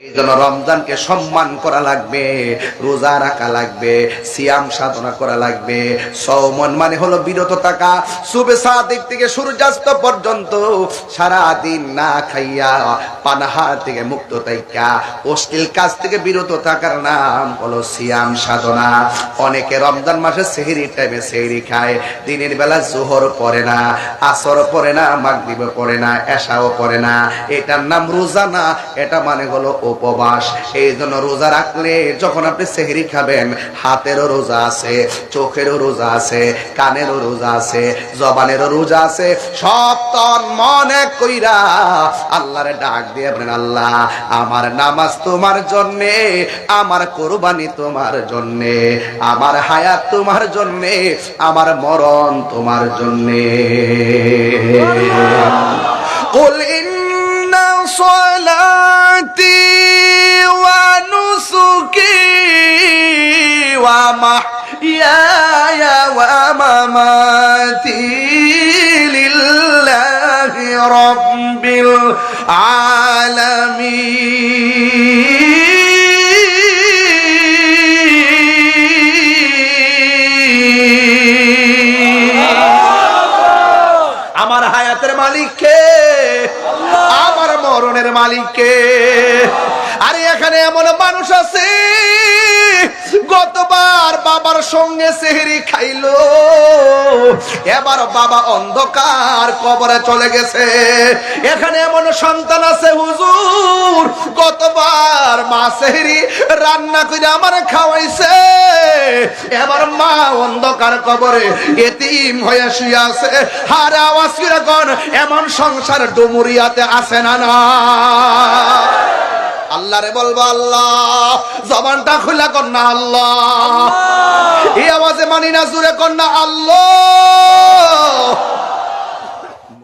এই জন্য রমজানকে সম্মান করা লাগবে, রোজা রাখা লাগবে, সিয়াম সাধনা করা লাগবে। সওমন মানে হলো বিরত থাকা, সুবে সাদিক থেকে সূর্যাস্ত পর্যন্ত সারা দিন না খাইয়া পানাহার থেকে মুক্ত থাকা, অশ্লীল কাজ থেকে বিরত থাকার নাম হলো সিয়াম সাধনা। অনেকে রমজান মাসে সেহরির টাইমে সেহরি খায়, দিনের বেলা জোহর পড়ে না, আসর পড়ে না, মাগরিব পড়ে না, এশাও পড়ে না। এটার নাম রোজা না, এটা মানে হলো উপবাস। এই জন্য রোজা রাখলে যখন আপনি সেহরি খাবেন, হাতেরও রোজা আছে, চোখেরও রোজা আছে, কানেরও রোজা আছে, জবানেরও রোজা আছে। সব তন মন এক কইরা আল্লাহরে ডাক দিয়ে বলেন, আল্লাহ আমার নামাজ তোমার জন্যে, আমার কোরবানি তোমার জন্যে, আমার হায়াত তোমার জন্যে, আমার মরণ তোমার জন্যে। কুল ইন্না সালাতি ওয়া নুসুকি ওয়া মাহইয়ায়া ওয়া মামাতি লিল্লাহি রাব্বিল আলামিন। আমার হায়াতের মালিক কে? আমার মরণের মালিক কে? আরে এখানে এমন মানুষ আছে গতবার বাবার সঙ্গে সেহরি খাইলো, এবার বাবা অন্ধকার কবরে চলে গেছে। এখানে এমন সন্তান আছে, হুজুর গতবার মা সেহরি রান্না করে আমার খাওয়াইছে, এবার মা অন্ধকার কবরে এতিম হয়ে শুয়ে আছে। আর আওয়াজ করে কোন এমন সংসার ডুমুরিয়াতে আছে না? না আল্লাহরে বলবো আল্লাহ, জবানটা খুলে কর না আল্লাহ, এই আওয়াজে মানি না, জুড়ে কর না আল্লাহ।